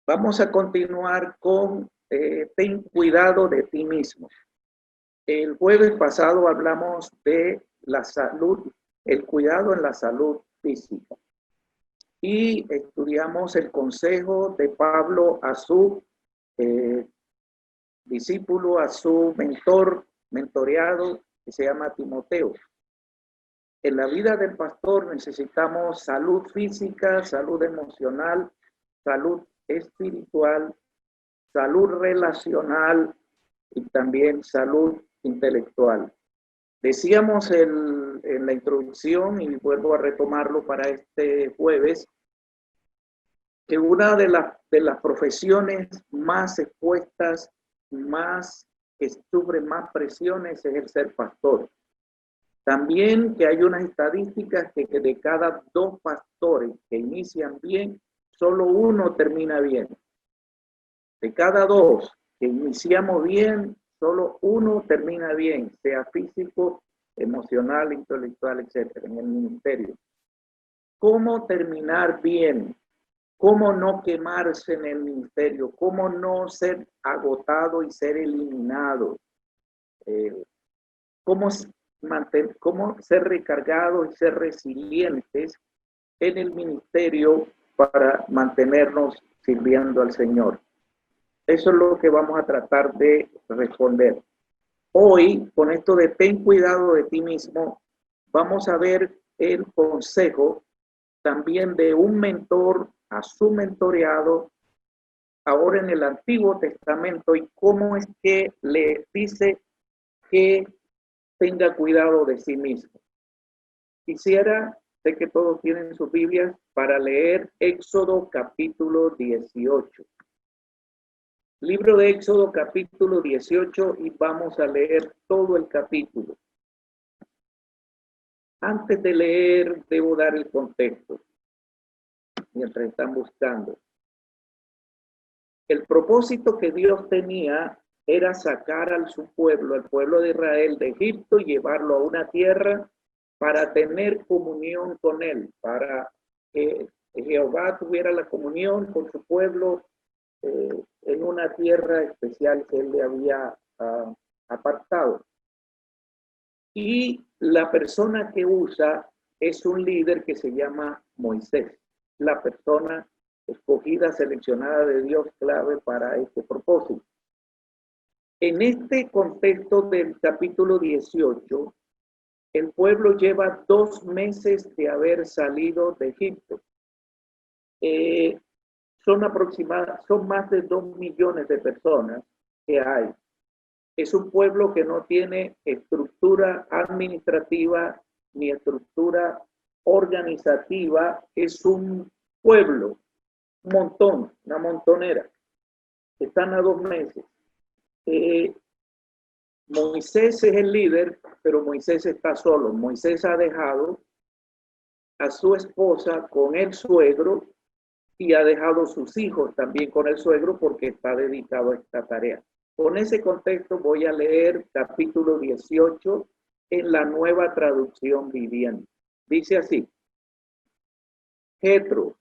Vamos a continuar con ten cuidado de ti mismo. El jueves pasado hablamos de la salud, el cuidado en la salud física. Y estudiamos el consejo de Pablo a su discípulo, a su mentoreado, que se llama Timoteo. En la vida del pastor necesitamos salud física, salud emocional, salud espiritual, salud relacional y también salud intelectual. Decíamos en la introducción, y vuelvo a retomarlo para este jueves, que una de las profesiones más expuestas, que sufre más presiones, es el ser pastor. También que hay unas estadísticas que de cada 2 pastores que inician bien, solo uno termina bien. De cada 2 que iniciamos bien, solo uno termina bien, sea físico, emocional, intelectual, etcétera, en el ministerio. ¿Cómo terminar bien? ¿Cómo no quemarse en el ministerio? ¿Cómo no ser agotado y ser eliminado? ¿Cómo ser recargados y ser resilientes en el ministerio para mantenernos sirviendo al Señor? Eso es lo que vamos a tratar de responder. Hoy, con esto de ten cuidado de ti mismo, vamos a ver el consejo también de un mentor a su mentoreado, ahora en el Antiguo Testamento, y cómo es que le dice que tenga cuidado de sí mismo. Quisiera, sé que todos tienen sus Biblias, para leer Éxodo capítulo 18. Libro de Éxodo capítulo 18, y vamos a leer todo el capítulo. Antes de leer, debo dar el contexto, mientras están buscando. El propósito que Dios tenía era sacar a su pueblo, el pueblo de Israel, de Egipto, y llevarlo a una tierra para tener comunión con él, para que Jehová tuviera la comunión con su pueblo en una tierra especial que él le había apartado. Y la persona que usa es un líder que se llama Moisés, la persona escogida, seleccionada de Dios, clave para este propósito. En este contexto del capítulo 18, el pueblo lleva 2 meses de haber salido de Egipto. Son más de 2 millones de personas que hay. Es un pueblo que no tiene estructura administrativa ni estructura organizativa. Es un pueblo, un montón, una montonera. Están a 2 meses. Moisés es el líder, pero Moisés está solo. Moisés ha dejado a su esposa con el suegro y ha dejado sus hijos también con el suegro porque está dedicado a esta tarea. Con ese contexto voy a leer capítulo 18 en la Nueva Traducción Viviente. Dice así: Jetro,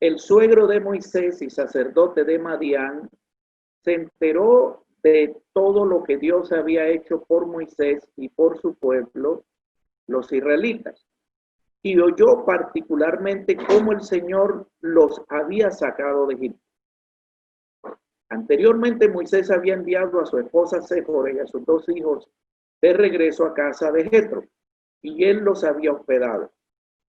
el suegro de Moisés y sacerdote de Madián, se enteró de todo lo que Dios había hecho por Moisés y por su pueblo, los israelitas, y oyó particularmente cómo el Señor los había sacado de Egipto. Anteriormente Moisés había enviado a su esposa Séfora y a sus 2 hijos de regreso a casa de Jetro, y él los había hospedado.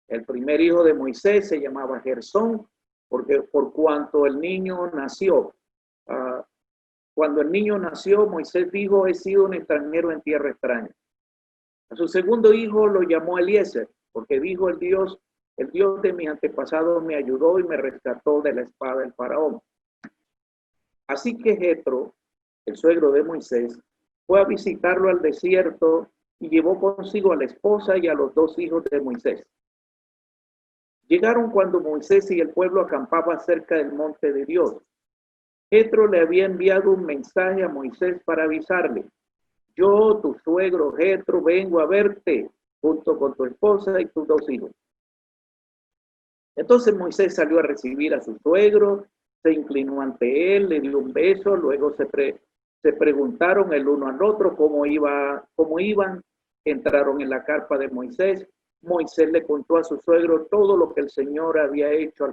El primer hijo de Moisés se llamaba Gersón, porque por cuanto el niño nació. Cuando el niño nació, Moisés dijo: he sido un extranjero en tierra extraña. A su segundo hijo lo llamó Eliezer, porque dijo: el Dios de mis antepasados me ayudó y me rescató de la espada del faraón. Así que Jetro, el suegro de Moisés, fue a visitarlo al desierto y llevó consigo a la esposa y a los 2 hijos de Moisés. Llegaron cuando Moisés y el pueblo acampaban cerca del monte de Dios. Jetro le había enviado un mensaje a Moisés para avisarle: yo, tu suegro Jetro, vengo a verte junto con tu esposa y tus 2 hijos. Entonces Moisés salió a recibir a su suegro se inclinó ante él, le dio un beso, luego se preguntaron el uno al otro cómo iban, entraron en la carpa de Moisés. Moisés le contó a su suegro todo lo que el Señor había hecho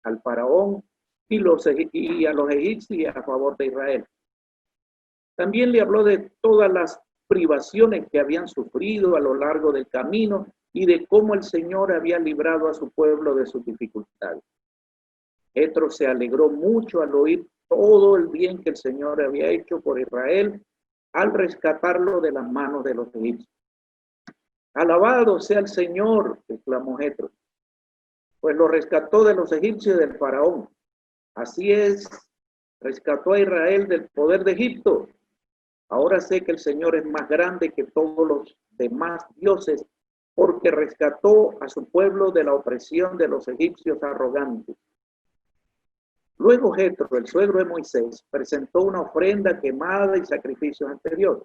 al faraón y a los egipcios a favor de Israel. También le habló de todas las privaciones que habían sufrido a lo largo del camino y de cómo el Señor había librado a su pueblo de sus dificultades. Jetro se alegró mucho al oír todo el bien que el Señor había hecho por Israel al rescatarlo de las manos de los egipcios. Alabado sea el Señor, exclamó Jetro, pues lo rescató de los egipcios y del faraón. Así es, rescató a Israel del poder de Egipto. Ahora sé que el Señor es más grande que todos los demás dioses, porque rescató a su pueblo de la opresión de los egipcios arrogantes. Luego Jetro, el suegro de Moisés, presentó una ofrenda quemada y sacrificios ante Dios.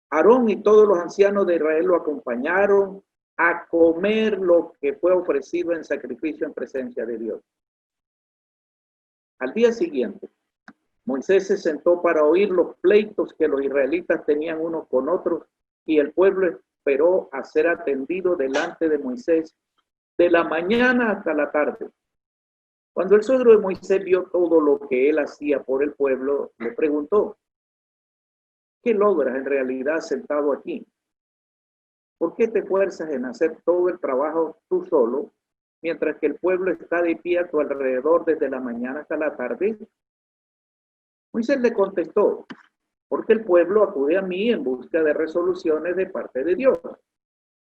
Aarón y todos los ancianos de Israel lo acompañaron a comer lo que fue ofrecido en sacrificio en presencia de Dios. Al día siguiente, Moisés se sentó para oír los pleitos que los israelitas tenían unos con otros, y el pueblo esperó a ser atendido delante de Moisés de la mañana hasta la tarde. Cuando el suegro de Moisés vio todo lo que él hacía por el pueblo, le preguntó: ¿qué logras en realidad sentado aquí? ¿Por qué te esfuerzas en hacer todo el trabajo tú solo, mientras que el pueblo está de pie a tu alrededor desde la mañana hasta la tarde? Moisés le contestó: porque el pueblo acude a mí en busca de resoluciones de parte de Dios.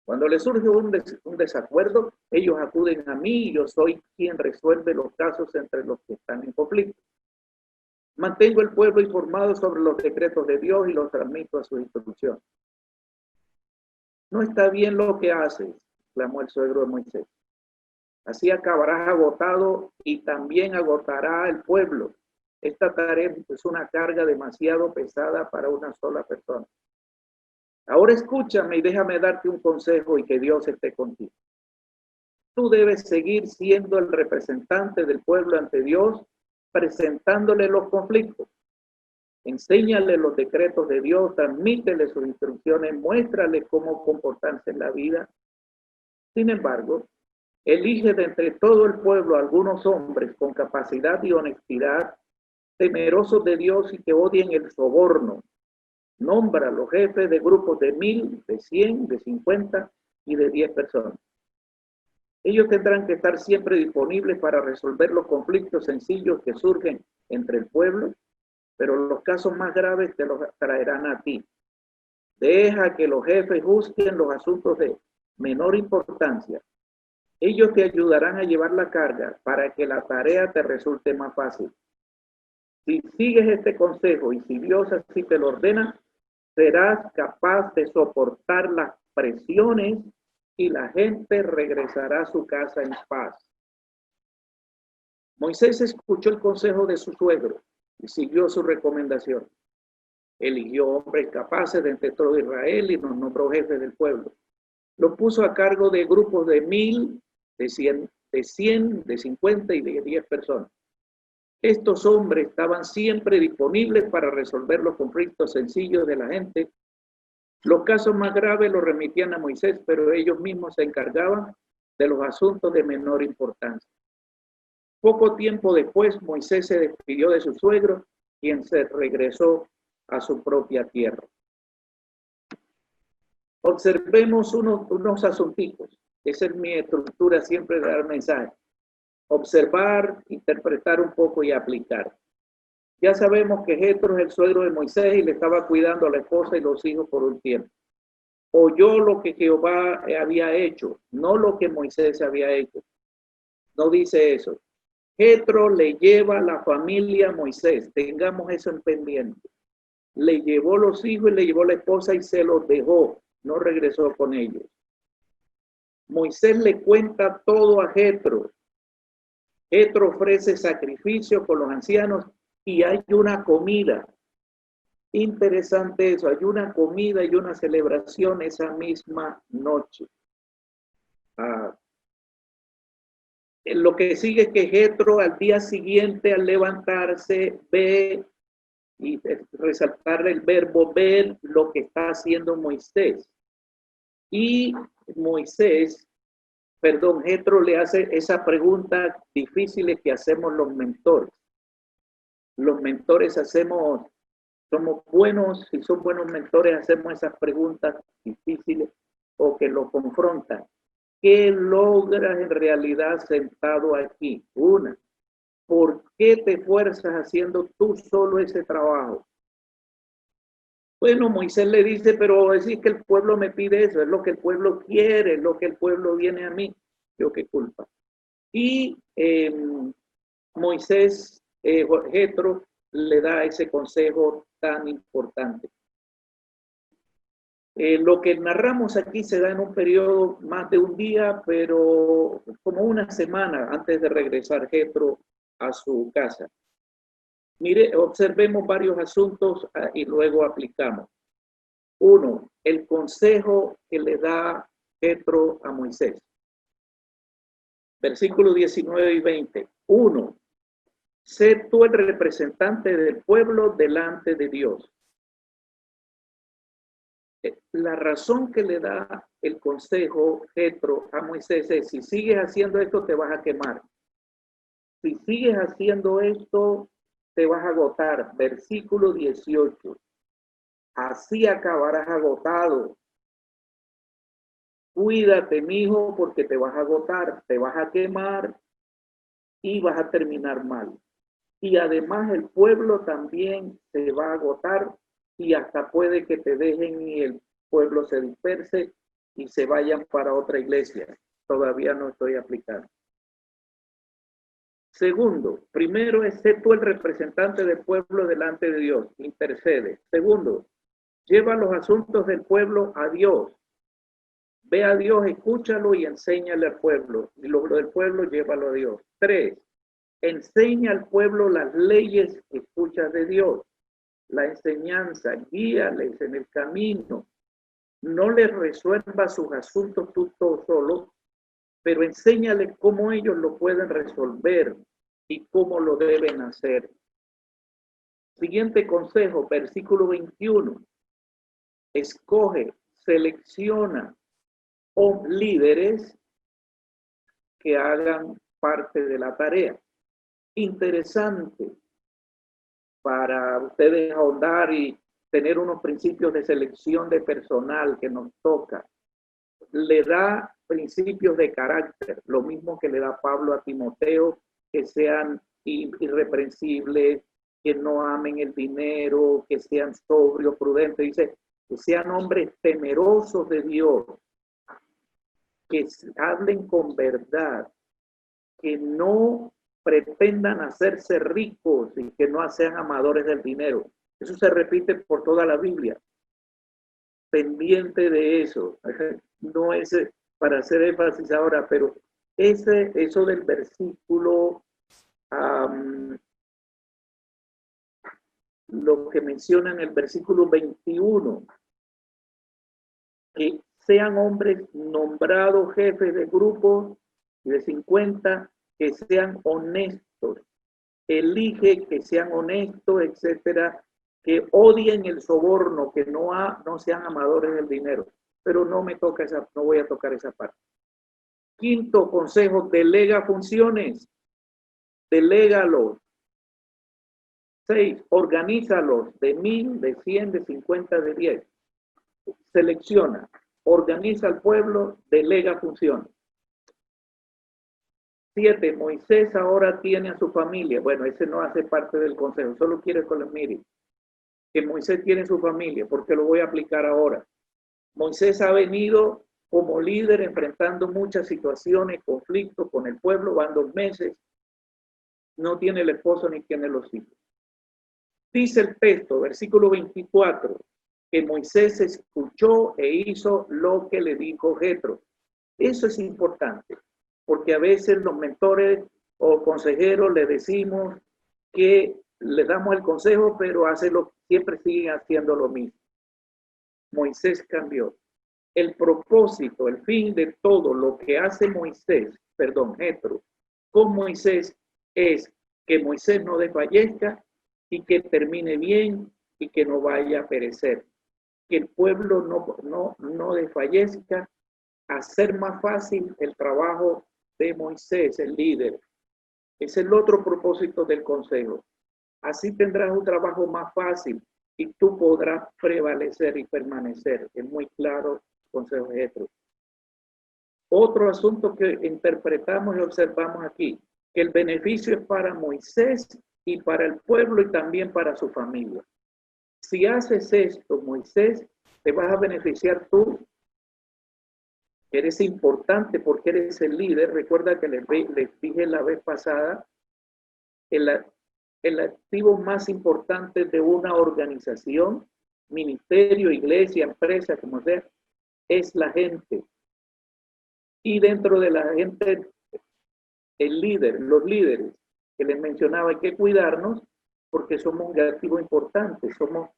Cuando les surge un desacuerdo, ellos acuden a mí y yo soy quien resuelve los casos entre los que están en conflicto. Mantengo el pueblo informado sobre los decretos de Dios y los transmito a su instrucción. No está bien lo que haces, clamó el suegro de Moisés. Así acabarás agotado y también agotará el pueblo. Esta tarea es una carga demasiado pesada para una sola persona. Ahora escúchame y déjame darte un consejo y que Dios esté contigo. Tú debes seguir siendo el representante del pueblo ante Dios, presentándole los conflictos. Enséñale los decretos de Dios, transmítele sus instrucciones, muéstrale cómo comportarse en la vida. Sin embargo, elige de entre todo el pueblo algunos hombres con capacidad y honestidad, temerosos de Dios y que odien el soborno. Nombra a los jefes de grupos de 1000, de 100, de 50 y de 10 personas. Ellos tendrán que estar siempre disponibles para resolver los conflictos sencillos que surgen entre el pueblo, pero los casos más graves te los traerán a ti. Deja que los jefes juzguen los asuntos de menor importancia. Ellos te ayudarán a llevar la carga para que la tarea te resulte más fácil. Si sigues este consejo y si Dios así te lo ordena, serás capaz de soportar las presiones y la gente regresará a su casa en paz. Moisés escuchó el consejo de su suegro y siguió su recomendación. Eligió hombres capaces de entre todo Israel y los nombró jefes del pueblo. Los puso a cargo de grupos de 1000, de 100, de 50 y de 10 personas. Estos hombres estaban siempre disponibles para resolver los conflictos sencillos de la gente. Los casos más graves los remitían a Moisés, pero ellos mismos se encargaban de los asuntos de menor importancia. Poco tiempo después, Moisés se despidió de su suegro, quien se regresó a su propia tierra. Observemos unos asuntitos. Esa es mi estructura siempre de dar mensaje. Observar, interpretar un poco y aplicar. Ya sabemos que Jetro es el suegro de Moisés y le estaba cuidando a la esposa y los hijos por un tiempo. Oyó lo que Jehová había hecho, no lo que Moisés había hecho. No dice eso. Jetro le lleva a la familia a Moisés. Tengamos eso en pendiente. Le llevó los hijos y le llevó la esposa y se los dejó. No regresó con ellos. Moisés le cuenta todo a Jetro. Jetro ofrece sacrificio con los ancianos y hay una comida. Interesante eso, hay una comida y una celebración esa misma noche. Lo que sigue es que Jetro al día siguiente, al levantarse, ve y resaltar el verbo ver lo que está haciendo Moisés. Y Moisés, perdón, Jetro le hace esa pregunta difícil que hacemos los mentores. Los mentores somos buenos, si son buenos mentores, hacemos esas preguntas difíciles o que lo confrontan. ¿Qué logras en realidad sentado aquí? Una, ¿por qué te fuerzas haciendo tú solo ese trabajo? Bueno, Moisés le dice, pero decir que el pueblo me pide eso, es lo que el pueblo quiere, es lo que el pueblo viene a mí. Yo qué culpa. Y Moisés, Jetro, le da ese consejo tan importante. Lo que narramos aquí se da en un periodo más de un día, pero como una semana antes de regresar Jetro a su casa. Mire, observemos varios asuntos y luego aplicamos. Uno, el consejo que le da Jetro a Moisés. Versículos 19 y 20. Uno, sé tú el representante del pueblo delante de Dios. La razón que le da el consejo Jetro a Moisés es, si sigues haciendo esto te vas a quemar. Si sigues haciendo esto te vas a agotar. Versículo 18. Así acabarás agotado. Cuídate, mijo, porque te vas a agotar, te vas a quemar y vas a terminar mal. Y además el pueblo también se va a agotar y hasta puede que te dejen y el pueblo se disperse y se vayan para otra iglesia. Todavía no estoy aplicando. Segundo, primero es ser tú el representante del pueblo delante de Dios, intercede. Segundo, lleva los asuntos del pueblo a Dios. Ve a Dios, escúchalo y enséñale al pueblo. Y lo del pueblo, llévalo a Dios. 3, enseña al pueblo las leyes que escuchas de Dios. La enseñanza, guíales en el camino. No les resuelva sus asuntos tú solo, pero enséñales cómo ellos lo pueden resolver y cómo lo deben hacer. Siguiente consejo, versículo 21. Escoge, selecciona líderes que hagan parte de la tarea. Interesante para ustedes ahondar y tener unos principios de selección de personal que nos toca. Le da principios de carácter, lo mismo que le da Pablo a Timoteo, que sean irreprensibles, que no amen el dinero, que sean sobrios, prudentes. Dice, que sean hombres temerosos de Dios, que hablen con verdad, que no pretendan hacerse ricos y que no sean amadores del dinero. Eso se repite por toda la Biblia. Pendiente de eso. No es para hacer énfasis ahora, pero eso del versículo, lo que menciona en el versículo 21, que sean hombres nombrados jefes de grupos de 50, que sean honestos, elige que sean honestos, etcétera, que odien el soborno, que no sean amadores del dinero. Pero no voy a tocar esa parte. Quinto consejo, delega funciones, delégalos. 6, organízalos de 1000, de 100, de 50, de 10. Selecciona, organiza al pueblo, delega funciones. 7, Moisés ahora tiene a su familia. Bueno, ese no hace parte del consejo, solo quiere que lo mire. Que Moisés tiene su familia, porque lo voy a aplicar ahora. Moisés ha venido como líder enfrentando muchas situaciones, conflictos con el pueblo, van 2 meses, no tiene el esposo ni tiene los hijos. Dice el texto, versículo 24, que Moisés escuchó e hizo lo que le dijo Jetro. Eso es importante, porque a veces los mentores o consejeros le decimos que le damos el consejo, pero siempre siguen haciendo lo mismo. Moisés cambió. El propósito, el fin de todo lo que hace Jetro, con Moisés es que Moisés no desfallezca y que termine bien y que no vaya a perecer. Que el pueblo no desfallezca, hacer más fácil el trabajo de Moisés, el líder. Es el otro propósito del consejo. Así tendrás un trabajo más fácil y tú podrás prevalecer y permanecer. Es muy claro el consejo de Jetro. Otro asunto que interpretamos y observamos aquí, que el beneficio es para Moisés y para el pueblo y también para su familia. Si haces esto, Moisés, te vas a beneficiar tú. Eres importante porque eres el líder. Recuerda que les dije la vez pasada, el activo más importante de una organización, ministerio, iglesia, empresa, como sea, es la gente. Y dentro de la gente, el líder, los líderes que les mencionaba, hay que cuidarnos porque somos un activo importante, somos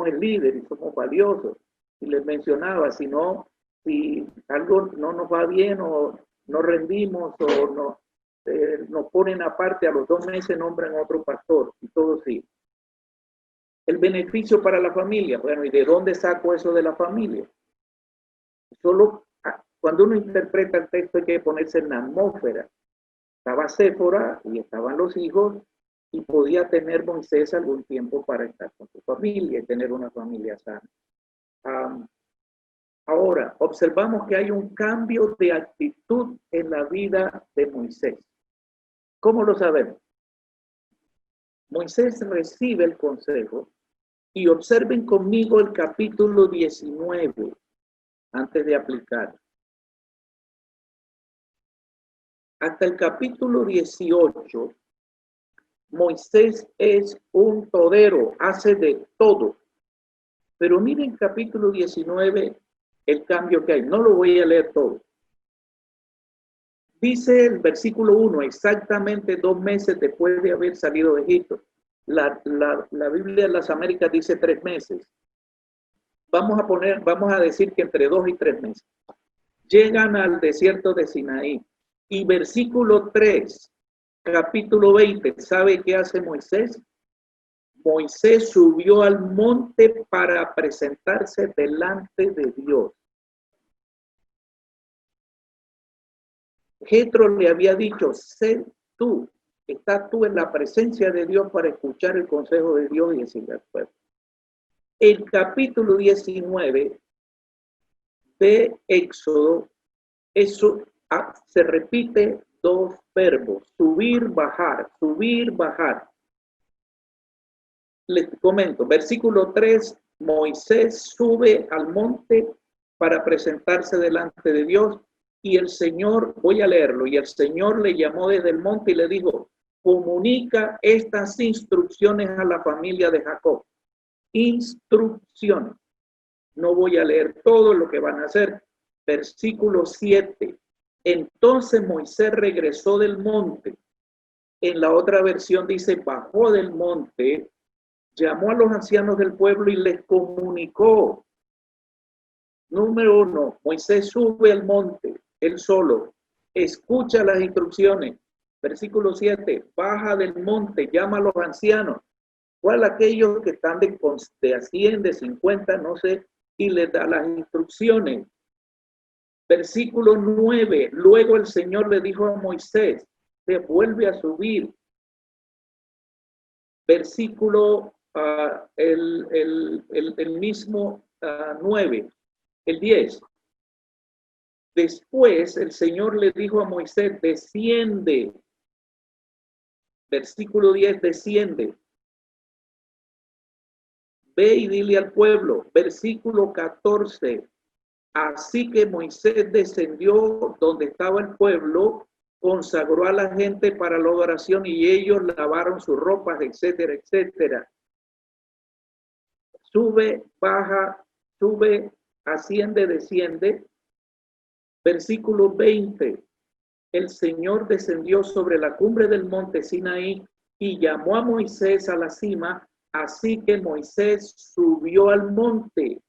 el líder y somos valiosos. Y les mencionaba, si algo no nos va bien o no rendimos o nos ponen aparte, a los 2 meses nombran otro pastor y todo sí. El beneficio para la familia, bueno, ¿y de dónde saco eso de la familia? Solo cuando uno interpreta el texto hay que ponerse en la atmósfera. Estaba Séfora y estaban los hijos y podía tener Moisés algún tiempo para estar con su familia y tener una familia sana. Ahora, observamos que hay un cambio de actitud en la vida de Moisés. ¿Cómo lo sabemos? Moisés recibe el consejo y observen conmigo el capítulo 19 antes de aplicar. Hasta el capítulo 18, Moisés es un todero, hace de todo. Pero miren capítulo 19, el cambio que hay. No lo voy a leer todo. Dice el versículo 1, exactamente 2 meses después de haber salido de Egipto. La Biblia de las Américas dice 3 meses. Vamos a decir que entre 2 y 3 meses. Llegan al desierto de Sinaí. Y versículo 3, capítulo 20, ¿sabe qué hace Moisés? Moisés subió al monte para presentarse delante de Dios. Jetro le había dicho, sé tú, estás tú en la presencia de Dios para escuchar el consejo de Dios y decirle al pueblo. El capítulo 19 de Éxodo, eso se repite 2 verbos, subir, bajar, subir, bajar. Les comento, versículo 3, Moisés sube al monte para presentarse delante de Dios y el Señor, voy a leerlo, y el Señor le llamó desde el monte y le dijo, comunica estas instrucciones a la familia de Jacob. Instrucciones. No voy a leer todo lo que van a hacer. Versículo 7. Entonces Moisés regresó del monte. En la otra versión dice, bajó del monte, llamó a los ancianos del pueblo y les comunicó. Número 1, Moisés sube al monte, él solo, escucha las instrucciones. Versículo 7, baja del monte, llama a los ancianos. ¿Cuál aquellos que están de 100, de 50, no sé, y les da las instrucciones? Versículo 9, luego el Señor le dijo a Moisés, se vuelve a subir. Versículo el mismo 9, el 10. Después el Señor le dijo a Moisés, desciende. Versículo 10, desciende. Ve y dile al pueblo. Versículo 14. Así que Moisés descendió donde estaba el pueblo, consagró a la gente para la adoración y ellos lavaron sus ropas, etcétera, etcétera. Sube, baja, sube, asciende, desciende. Versículo 20. El Señor descendió sobre la cumbre del monte Sinaí y llamó a Moisés a la cima, así que Moisés subió al monte.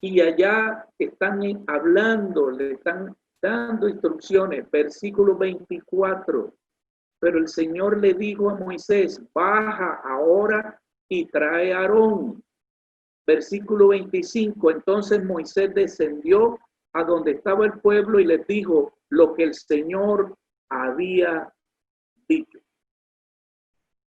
Y allá están hablando, le están dando instrucciones. Versículo 24. Pero el Señor le dijo a Moisés, baja ahora y trae a Aarón. Versículo 25. Entonces Moisés descendió a donde estaba el pueblo y les dijo lo que el Señor había dicho.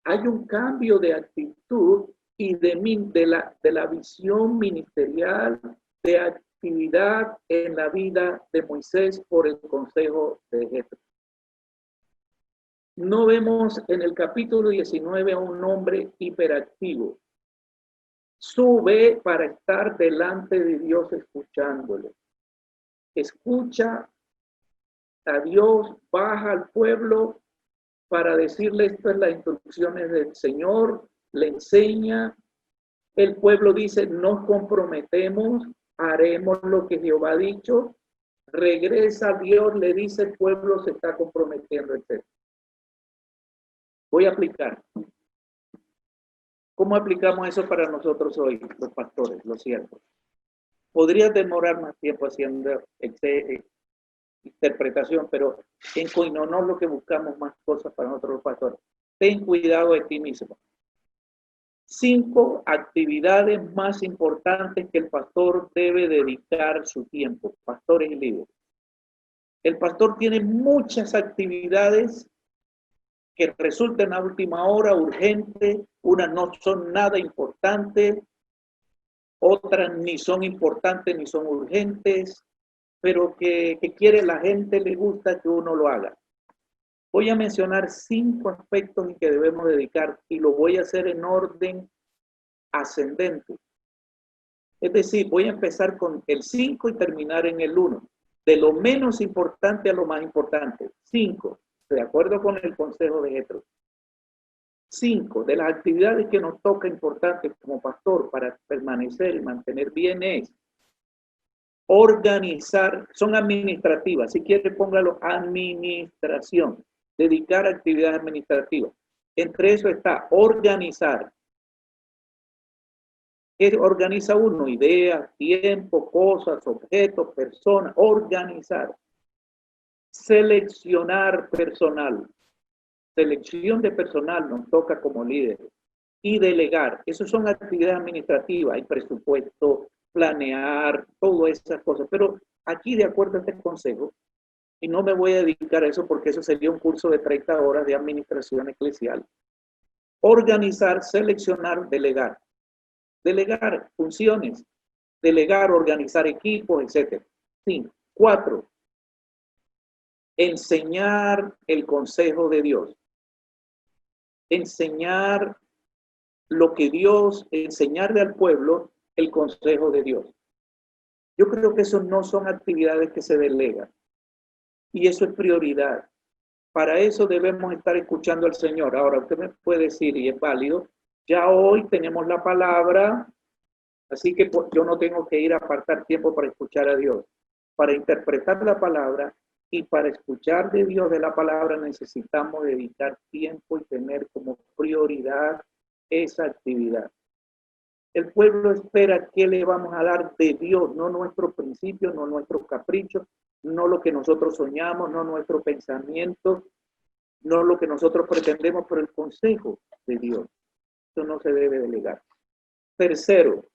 Hay un cambio de actitud y de la visión ministerial, de actividad en la vida de Moisés por el consejo de Jetro. No vemos en el capítulo 19 a un hombre hiperactivo. Sube para estar delante de Dios escuchándole. Escucha a Dios, baja al pueblo para decirle estas las instrucciones del Señor, le enseña. El pueblo dice, nos comprometemos, haremos lo que Jehová ha dicho. Regresa a Dios, le dice, el pueblo se está comprometiendo, etc. Voy a aplicar. ¿Cómo aplicamos eso para nosotros hoy, los pastores, los siervos? Podría demorar más tiempo haciendo interpretación, pero en Koinonos lo que buscamos más cosas para nosotros los pastores. Ten cuidado de ti mismo. 5 actividades más importantes que el pastor debe dedicar su tiempo, pastores y líderes. El pastor tiene muchas actividades que resultan a última hora urgentes, unas no son nada importantes, otras ni son importantes ni son urgentes, pero que quiere la gente, le gusta que uno lo haga. Voy a mencionar 5 aspectos en que debemos dedicar y lo voy a hacer en orden ascendente. Es decir, voy a empezar con el 5 y terminar en el 1. De lo menos importante a lo más importante. 5, de acuerdo con el consejo de Jetro. 5, de las actividades que nos toca importantes como pastor para permanecer y mantener bien es organizar, son administrativas, si quiere póngalo administración, dedicar actividades administrativas. Entre eso está organizar. ¿Qué organiza uno? Ideas, tiempo, cosas, objetos, personas, organizar. Seleccionar personal. Selección de personal nos toca como líderes. Y delegar. Esas son actividades administrativas, hay presupuesto, planear, todas esas cosas. Pero aquí, de acuerdo a este consejo, y no me voy a dedicar a eso porque eso sería un curso de 30 horas de administración eclesial. Organizar, seleccionar, delegar. Delegar funciones, delegar, organizar equipos, etc. 5. 4. Enseñar el consejo de Dios. Enseñar lo que Dios, enseñarle al pueblo el consejo de Dios. Yo creo que eso no son actividades que se delegan. Y eso es prioridad. Para eso debemos estar escuchando al Señor. Ahora, usted me puede decir, y es válido, ya hoy tenemos la palabra, así que yo no tengo que ir a apartar tiempo para escuchar a Dios. Para interpretar la palabra y para escuchar de Dios de la palabra necesitamos dedicar tiempo y tener como prioridad esa actividad. El pueblo espera qué le vamos a dar de Dios, no nuestros principios, no nuestros caprichos, no lo que nosotros soñamos, no nuestro pensamiento, no lo que nosotros pretendemos, pero el consejo de Dios. Eso no se debe delegar. Tercero,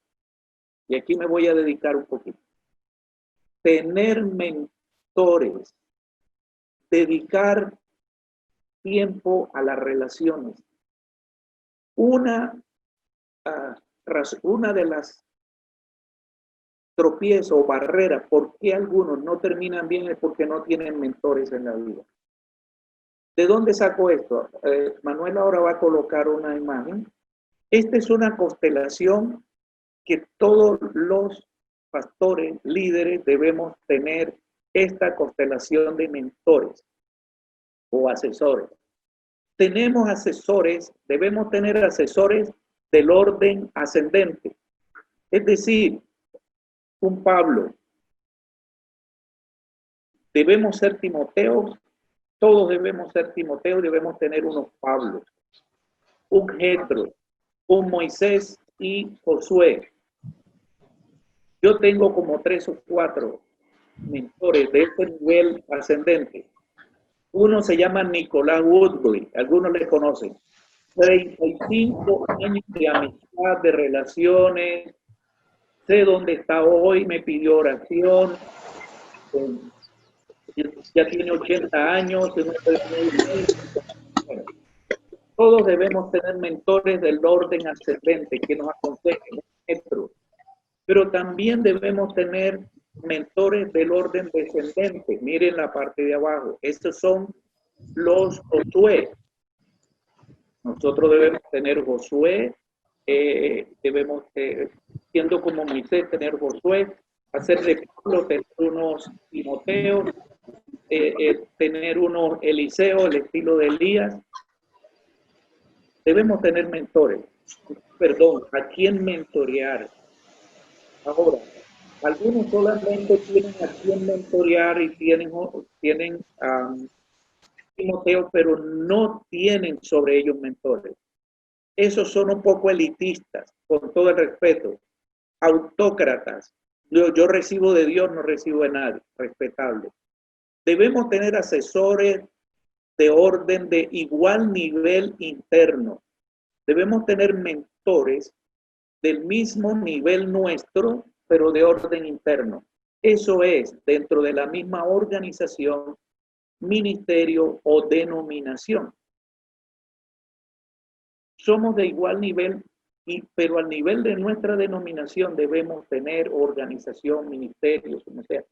y aquí me voy a dedicar un poquito. Tener mentores. Dedicar tiempo a las relaciones. Una de las tropiezos o barreras por qué algunos no terminan bien es porque no tienen mentores en la vida. ¿De dónde saco esto? Manuel ahora va a colocar una imagen. Esta es una constelación que todos los pastores, líderes, debemos tener esta constelación de mentores o asesores. Tenemos asesores, debemos tener asesores del orden ascendente. Es decir, un Pablo. Debemos ser Timoteos, todos debemos ser Timoteos, debemos tener unos Pablos. Un Jetro, un Moisés y Josué. Yo tengo como 3 o 4 mentores de este nivel ascendente. Uno se llama Nicolás Woodbury, algunos le conocen. 35 años de amistad, de relaciones, sé dónde está hoy, me pidió oración, ya tiene 80 años, es un hombre muy humilde. Bueno, todos debemos tener mentores del orden ascendente que nos aconsejen, pero también debemos tener mentores del orden descendente. Miren la parte de abajo, estos son los Josué. Nosotros debemos tener Josué, debemos, siendo como Moisés, tener Josué, hacer de Pablo, tener unos Timoteos, tener unos Eliseo, el estilo de Elías. Debemos tener mentores. Perdón, ¿a quién mentorear? Ahora, algunos solamente tienen a quién mentorear y tienen Timoteo, pero no tienen sobre ellos mentores. Esos son un poco elitistas, con todo el respeto, autócratas. Yo recibo de Dios, no recibo de nadie, respetable. Debemos tener asesores de orden de igual nivel interno. Debemos tener mentores del mismo nivel nuestro, pero de orden interno. Eso es, dentro de la misma organización, ministerio o denominación. Somos de igual nivel, pero al nivel de nuestra denominación debemos tener organización, ministerios, como sea.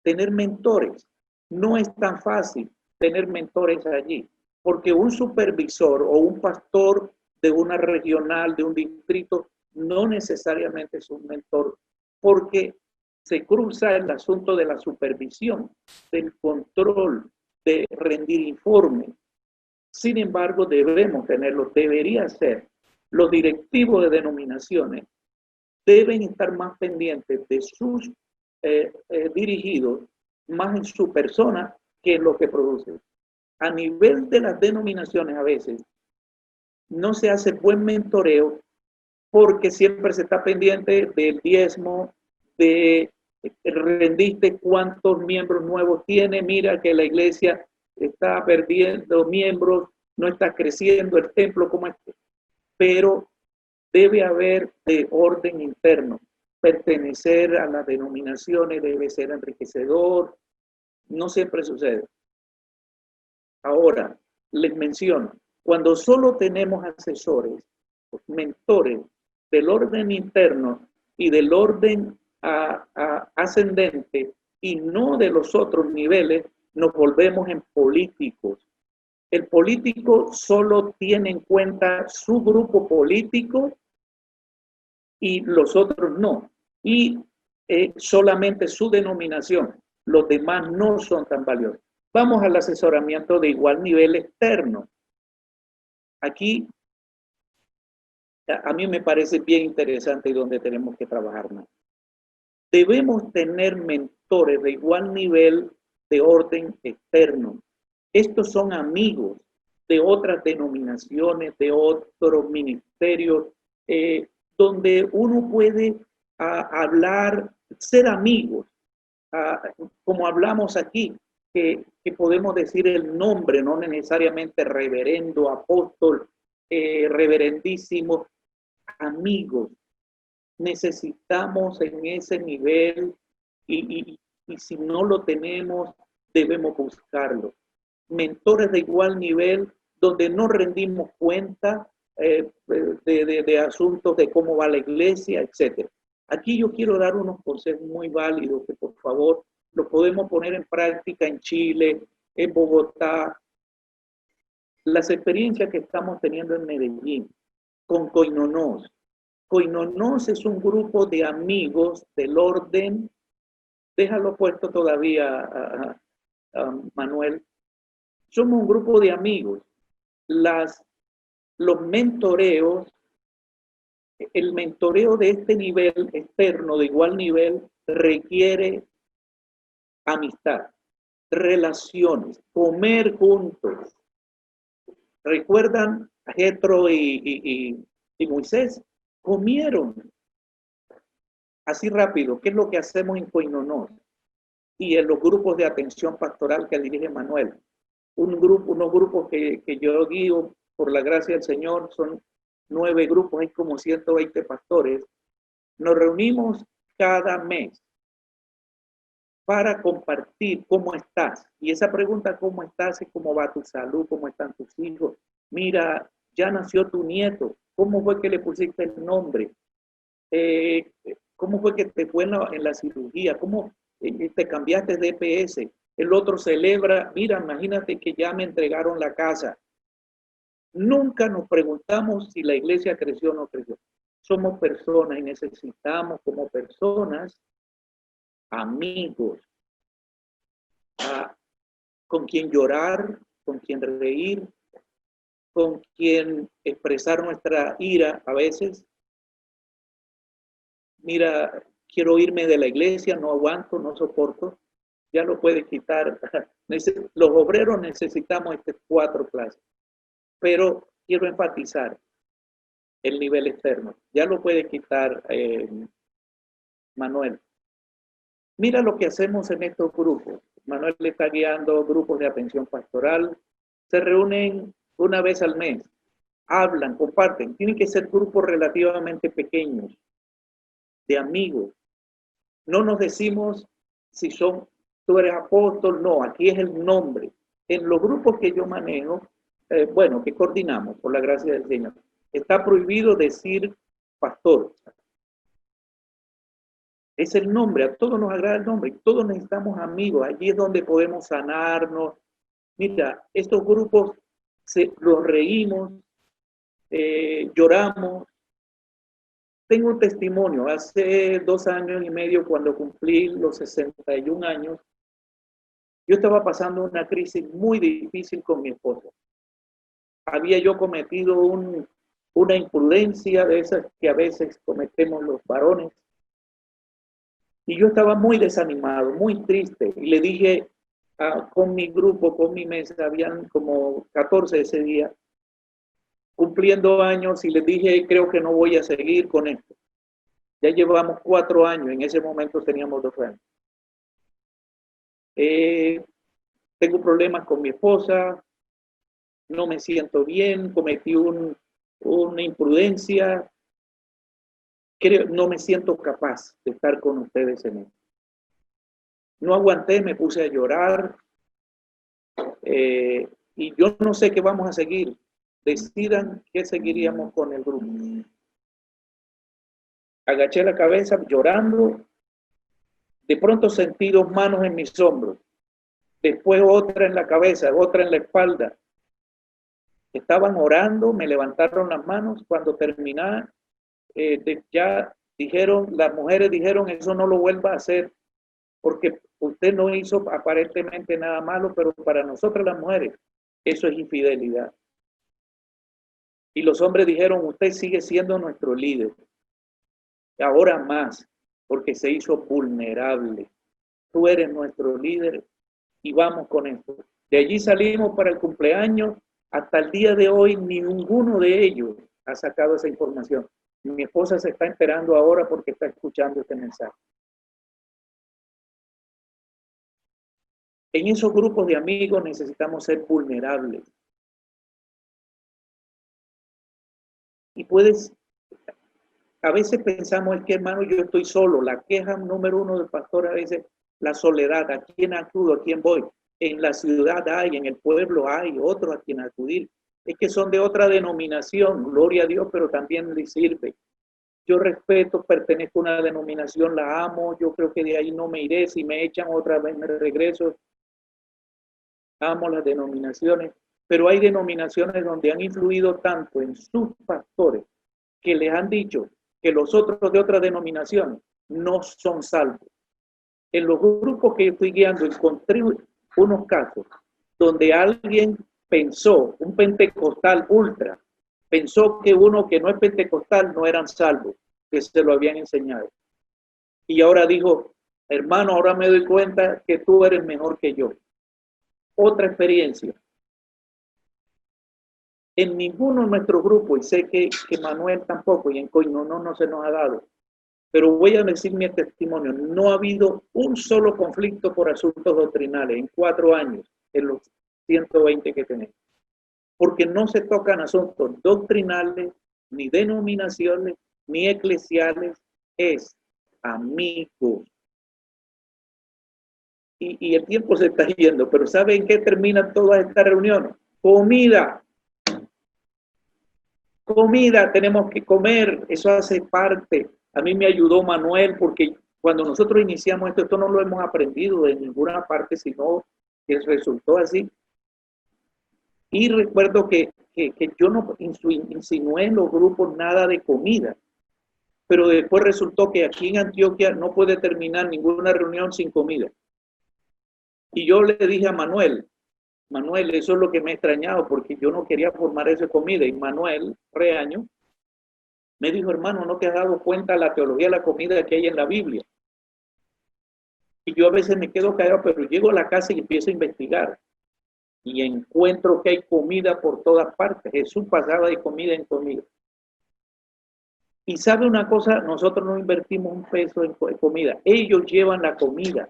Tener mentores. No es tan fácil tener mentores allí, porque un supervisor o un pastor de una regional, de un distrito, no necesariamente es un mentor, porque se cruza el asunto de la supervisión, del control, de rendir informes. Sin embargo, debemos tenerlo, debería ser. Los directivos de denominaciones deben estar más pendientes de sus dirigidos, más en su persona que en lo que producen. A nivel de las denominaciones a veces no se hace buen mentoreo porque siempre se está pendiente del diezmo, de rendiste cuántos miembros nuevos tiene, mira que la iglesia está perdiendo miembros, no está creciendo el templo como este, pero debe haber de orden interno. Pertenecer a las denominaciones debe ser enriquecedor, no siempre sucede. Ahora, les menciono, cuando solo tenemos asesores, mentores del orden interno y del orden ascendente y no de los otros niveles, nos volvemos en políticos. El político solo tiene en cuenta su grupo político y los otros no. Y solamente su denominación. Los demás no son tan valiosos. Vamos al asesoramiento de igual nivel externo. Aquí a mí me parece bien interesante y donde tenemos que trabajar más. Debemos tener mentores de igual nivel de orden externo. Estos son amigos de otras denominaciones, de otros ministerios, donde uno puede hablar, ser amigos, como hablamos aquí, que podemos decir el nombre, no necesariamente reverendo, apóstol, reverendísimo, amigos. Necesitamos en ese nivel y si no lo tenemos, debemos buscarlo. Mentores de igual nivel donde no rendimos cuenta de asuntos de cómo va la iglesia, etc. Aquí yo quiero dar unos consejos muy válidos que por favor los podemos poner en práctica en Chile, en Bogotá. Las experiencias que estamos teniendo en Medellín con Coinonos. Coinonos es un grupo de amigos del orden, déjalo puesto todavía, Manuel. Somos un grupo de amigos. Los mentoreos, el mentoreo de este nivel externo, de igual nivel, requiere amistad, relaciones, comer juntos. ¿Recuerdan a Jetro y Moisés? Comieron. Así rápido, ¿qué es lo que hacemos en Coinonor y en los grupos de atención pastoral que dirige Manuel? Unos grupos que yo guío por la gracia del Señor, son 9 grupos, hay como 120 pastores. Nos reunimos cada mes para compartir cómo estás. Y esa pregunta, ¿cómo estás? Es cómo va tu salud, cómo están tus hijos. Mira, ya nació tu nieto. ¿Cómo fue que le pusiste el nombre? ¿Cómo fue que te fue en la cirugía? ¿Cómo te cambiaste de EPS? El otro celebra, mira, imagínate que ya me entregaron la casa. Nunca nos preguntamos si la iglesia creció o no creció. Somos personas y necesitamos como personas amigos, con quien llorar, con quien reír, con quien expresar nuestra ira a veces. Mira, quiero irme de la iglesia, no aguanto, no soporto, ya lo puedes quitar. Los obreros necesitamos estas 4 clases, pero quiero enfatizar el nivel externo. Ya lo puede quitar Manuel. Mira lo que hacemos en estos grupos. Manuel le está guiando grupos de atención pastoral. Se reúnen una vez al mes. Hablan, comparten. Tienen que ser grupos relativamente pequeños, de amigos. No nos decimos si tú eres apóstol, no, aquí es el nombre. En los grupos que yo manejo, que coordinamos por la gracia del Señor, está prohibido decir pastor. Es el nombre, a todos nos agrada el nombre, todos necesitamos amigos, allí es donde podemos sanarnos. Mira, estos grupos los reímos, lloramos. Tengo un testimonio, hace 2 años y medio, cuando cumplí los 61 años, yo estaba pasando una crisis muy difícil con mi esposa. Había yo cometido una imprudencia de esas que a veces cometemos los varones. Y yo estaba muy desanimado, muy triste. Y le dije con mi grupo, con mi mesa, habían como 14 ese día, cumpliendo años, y les dije, creo que no voy a seguir con esto. Ya llevamos 4 años, en ese momento teníamos 2 años. Tengo problemas con mi esposa, no me siento bien, cometí una imprudencia, no me siento capaz de estar con ustedes en esto. No aguanté, me puse a llorar, y yo no sé qué vamos a seguir. Decidan qué seguiríamos con el grupo. Agaché la cabeza llorando, de pronto sentí 2 manos en mis hombros, después otra en la cabeza, otra en la espalda. Estaban orando, me levantaron las manos. Cuando terminé, ya dijeron, las mujeres dijeron, eso no lo vuelva a hacer, porque usted no hizo aparentemente nada malo, pero para nosotras las mujeres, eso es infidelidad. Y los hombres dijeron, usted sigue siendo nuestro líder. Ahora más, porque se hizo vulnerable. Tú eres nuestro líder y vamos con esto. De allí salimos para el cumpleaños. Hasta el día de hoy, ninguno de ellos ha sacado esa información. Mi esposa se está enterando ahora porque está escuchando este mensaje. En esos grupos de amigos necesitamos ser vulnerables. Y a veces pensamos, es que hermano, yo estoy solo. La queja número 1 del pastor a veces, la soledad. ¿A quién acudo? ¿A quién voy? En la ciudad hay, en el pueblo hay otros a quien acudir. Es que son de otra denominación, gloria a Dios, pero también les sirve. Yo respeto, pertenezco a una denominación, la amo, yo creo que de ahí no me iré. Si me echan otra vez me regreso. Amo las denominaciones, pero hay denominaciones donde han influido tanto en sus pastores que les han dicho que los otros de otra denominación no son salvos. En los grupos que estoy guiando encontré unos casos donde alguien pensó, un pentecostal ultra, pensó que uno que no es pentecostal no eran salvos, que se lo habían enseñado. Y ahora dijo, hermano, ahora me doy cuenta que tú eres mejor que yo. Otra experiencia. En ninguno de nuestros grupos, y sé que Manuel tampoco, y en Coinonor no se nos ha dado, Pero voy a decir mi testimonio. No ha habido un solo conflicto por asuntos doctrinales en 4 años, en los 120 que tenemos. Porque no se tocan asuntos doctrinales, ni denominaciones, ni eclesiales. Es amigos. Y el tiempo se está yendo, pero ¿saben qué terminan todas estas reuniones? Comida. Comida, tenemos que comer, eso hace parte. A mí me ayudó Manuel porque cuando nosotros iniciamos esto no lo hemos aprendido de ninguna parte, sino que resultó así. Y recuerdo que yo no insinué en los grupos nada de comida, pero después resultó que aquí en Antioquia no puede terminar ninguna reunión sin comida. Y yo le dije a Manuel, eso es lo que me ha extrañado porque yo no quería formar esa comida. Y Manuel Reaño me dijo, hermano, ¿no te has dado cuenta de la teología de la comida que hay en la Biblia? Y yo a veces me quedo callado, pero llego a la casa y empiezo a investigar. Y encuentro que hay comida por todas partes. Jesús pasaba de comida en comida. Y sabe una cosa, nosotros no invertimos un peso en comida. Ellos llevan la comida.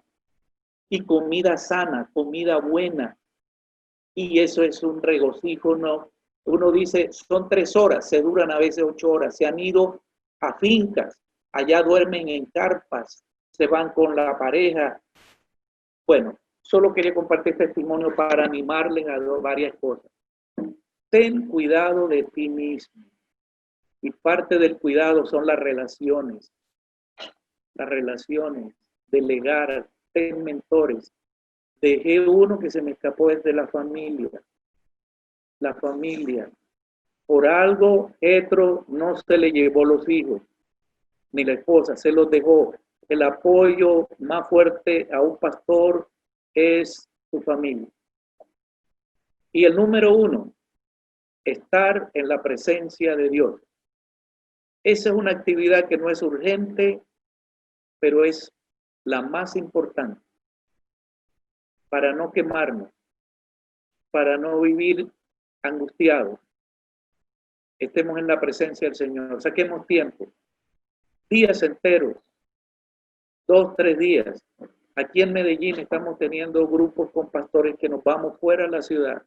Y comida sana, comida buena. Y eso es un regocijo, ¿no? Uno dice, son 3 horas, se duran a veces 8 horas. Se han ido a fincas, allá duermen en carpas, se van con la pareja. Bueno, solo quería compartir testimonio para animarles a varias cosas. Ten cuidado de ti mismo. Y parte del cuidado son las relaciones. Las relaciones, delegar, ten mentores. Dejé uno que se me escapó desde la familia. La familia. Por algo, Jetro no se le llevó los hijos, ni la esposa, se los dejó. El apoyo más fuerte a un pastor es su familia. Y el número 1, estar en la presencia de Dios. Esa es una actividad que no es urgente, pero es la más importante para no quemarnos, para no vivir angustiados. Estemos en la presencia del Señor. Saquemos tiempo, días enteros, 2, 3 días. Aquí en Medellín estamos teniendo grupos con pastores que nos vamos fuera de la ciudad.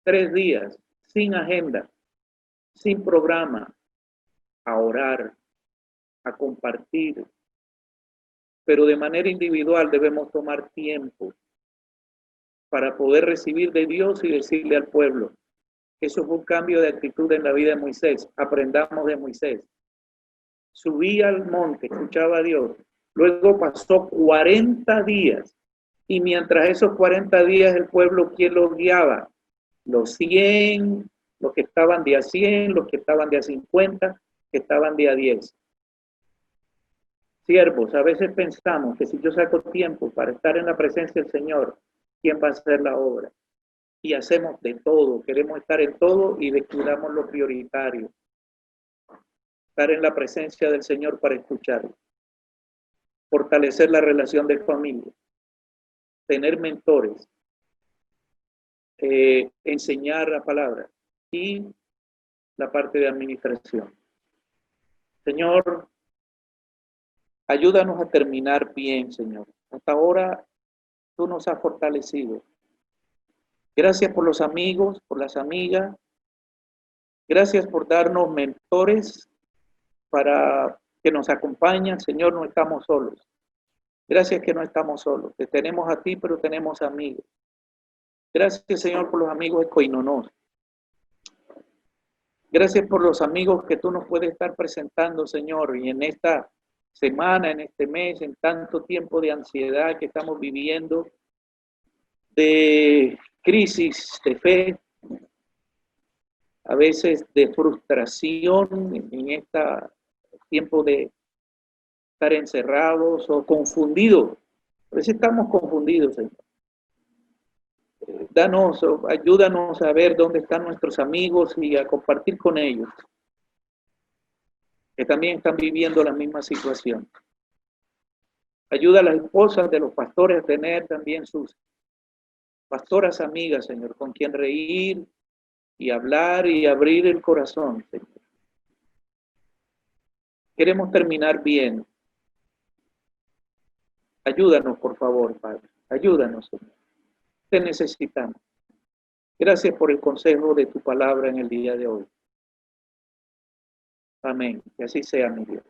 3 días, sin agenda, sin programa, a orar, a compartir. Pero de manera individual debemos tomar tiempo para poder recibir de Dios y decirle al pueblo. Eso fue un cambio de actitud en la vida de Moisés. Aprendamos de Moisés. Subía al monte, escuchaba a Dios. Luego pasó 40 días. Y mientras esos 40 días el pueblo, ¿quién los guiaba? Los 100, los que estaban de a 100, los que estaban de a 50, que estaban de a 10. Siervos, a veces pensamos que si yo saco tiempo para estar en la presencia del Señor, ¿quién va a hacer la obra? Y hacemos de todo, queremos estar en todo y descuidamos lo prioritario. Estar en la presencia del Señor para escucharlo. Fortalecer la relación de familia. Tener mentores. Enseñar la palabra. Y la parte de administración. Señor, ayúdanos a terminar bien, Señor. Hasta ahora tú nos has fortalecido. Gracias por los amigos, por las amigas. Gracias por darnos mentores para que nos acompañen. Señor, no estamos solos. Gracias que no estamos solos. Te tenemos a ti, pero tenemos amigos. Gracias, Señor, por los amigos de Coinonos. Gracias por los amigos que tú nos puedes estar presentando, Señor, y en esta semana, en este mes, en tanto tiempo de ansiedad que estamos viviendo, de crisis de fe, a veces de frustración en este tiempo de estar encerrados o confundidos. A veces estamos confundidos, Señor. Ayúdanos a ver dónde están nuestros amigos y a compartir con ellos, que también están viviendo la misma situación. Ayuda a las esposas de los pastores a tener también sus pastoras amigas, Señor, con quien reír y hablar y abrir el corazón, Señor. Queremos terminar bien. Ayúdanos, por favor, Padre. Ayúdanos, Señor. Te necesitamos. Gracias por el consejo de tu palabra en el día de hoy. Amén. Que así sea, mi Dios.